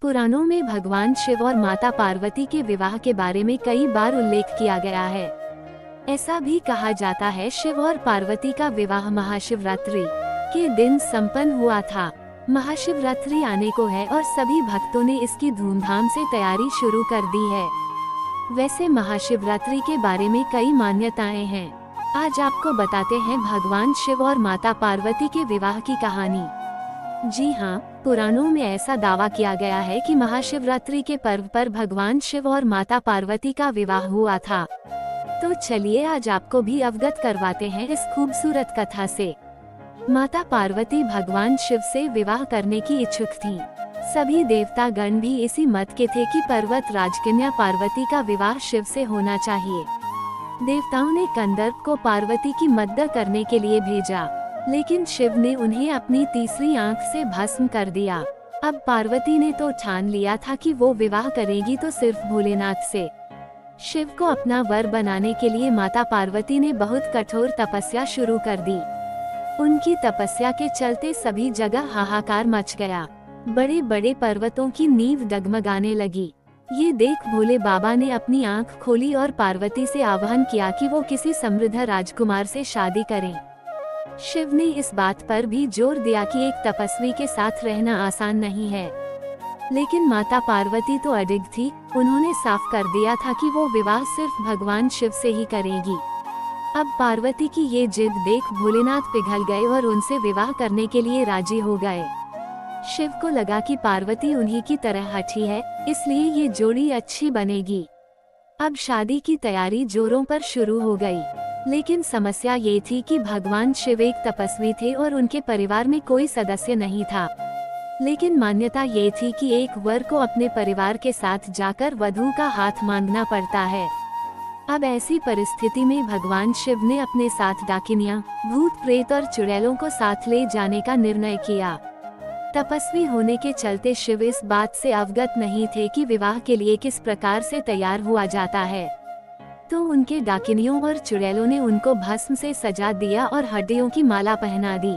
पुराणों में भगवान शिव और माता पार्वती के विवाह के बारे में कई बार उल्लेख किया गया है। ऐसा भी कहा जाता है शिव और पार्वती का विवाह महाशिवरात्रि के दिन संपन्न हुआ था। महाशिवरात्रि आने को है और सभी भक्तों ने इसकी धूमधाम से तैयारी शुरू कर दी है। वैसे महाशिवरात्रि के बारे में कई मान्यताएं हैं। आज आपको बताते हैं भगवान शिव और माता पार्वती के विवाह की कहानी। जी हाँ, पुराणों में ऐसा दावा किया गया है कि महाशिवरात्रि के पर्व पर भगवान शिव और माता पार्वती का विवाह हुआ था। तो चलिए आज आपको भी अवगत करवाते हैं इस खूबसूरत कथा से। माता पार्वती भगवान शिव से विवाह करने की इच्छुक थीं। सभी देवता गण भी इसी मत के थे कि पर्वत राजकन्या पार्वती का विवाह शिव से होना चाहिए। देवताओं ने कंदर्प को पार्वती की मदद करने के लिए भेजा, लेकिन शिव ने उन्हें अपनी तीसरी आंख से भस्म कर दिया। अब पार्वती ने तो ठान लिया था कि वो विवाह करेगी तो सिर्फ भोलेनाथ से। शिव को अपना वर बनाने के लिए माता पार्वती ने बहुत कठोर तपस्या शुरू कर दी। उनकी तपस्या के चलते सभी जगह हाहाकार मच गया। बड़े बड़े पर्वतों की नींव डगमगाने लगी। ये देख भोले बाबा ने अपनी आंख खोली और पार्वती से आह्वान किया कि वो किसी समृद्ध राजकुमार से शादी करें। शिव ने इस बात पर भी जोर दिया कि एक तपस्वी के साथ रहना आसान नहीं है, लेकिन माता पार्वती तो अडिग थी। उन्होंने साफ कर दिया था कि वो विवाह सिर्फ भगवान शिव से ही करेगी। अब पार्वती की ये जिद देख भोलेनाथ पिघल गए और उनसे विवाह करने के लिए राजी हो गए। शिव को लगा कि पार्वती उन्हीं की तरह हठी है, इसलिए ये जोड़ी अच्छी बनेगी। अब शादी की तैयारी जोरों पर शुरू हो गई, लेकिन समस्या ये थी कि भगवान शिव एक तपस्वी थे और उनके परिवार में कोई सदस्य नहीं था। लेकिन मान्यता ये थी कि एक वर को अपने परिवार के साथ जाकर वधू का हाथ मांगना पड़ता है। अब ऐसी परिस्थिति में भगवान शिव ने अपने साथ डाकिनियां, भूत प्रेत और चुड़ैलों को साथ ले जाने का निर्णय किया। तपस्वी होने के चलते शिव इस बात से अवगत नहीं थे कि विवाह के लिए किस प्रकार से तैयार हुआ जाता है। तो उनके डाकिनियों और चुड़ैलों ने उनको भस्म से सजा दिया और हड्डियों की माला पहना दी।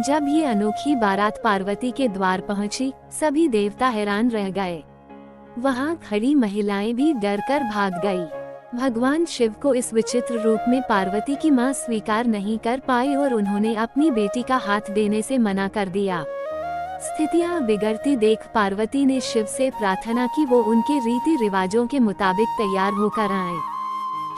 जब ये अनोखी बारात पार्वती के द्वार पहुंची, सभी देवता हैरान रह गए। वहां खड़ी महिलाएं भी डरकर भाग गई। भगवान शिव को इस विचित्र रूप में पार्वती की मां स्वीकार नहीं कर पाई और उन्होंने अपनी बेटी का हाथ देने से मना कर दिया। स्थितियां बिगड़ती देख पार्वती ने शिव से प्रार्थना की वो उनके रीति रिवाजों के मुताबिक तैयार होकर आए।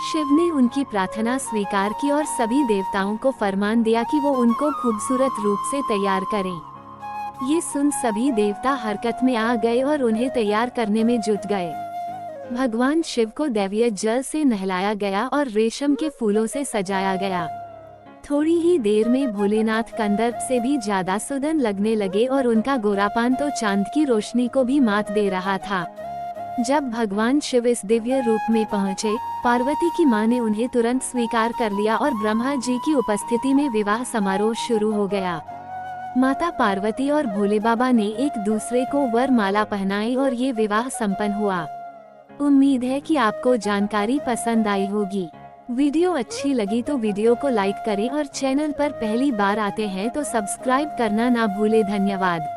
शिव ने उनकी प्रार्थना स्वीकार की और सभी देवताओं को फरमान दिया कि वो उनको खूबसूरत रूप से तैयार करें। ये सुन सभी देवता हरकत में आ गए और उन्हें तैयार करने में जुट गए। भगवान शिव को दैवीय जल से नहलाया गया और रेशम के फूलों से सजाया गया। थोड़ी ही देर में भोलेनाथ कंदर्प से भी ज्यादा सुदन लगने लगे और उनका गोरापान तो चांद की रोशनी को भी मात दे रहा था। जब भगवान शिव इस दिव्य रूप में पहुंचे, पार्वती की मां ने उन्हें तुरंत स्वीकार कर लिया और ब्रह्मा जी की उपस्थिति में विवाह समारोह शुरू हो गया। माता पार्वती और भोले बाबा ने एक दूसरे को वर माला पहनाई और ये विवाह संपन्न हुआ। उम्मीद है कि आपको जानकारी पसंद आई होगी। वीडियो अच्छी लगी तो वीडियो को लाइक करें और चैनल पर पहली बार आते हैं तो सब्सक्राइब करना ना भूले। धन्यवाद।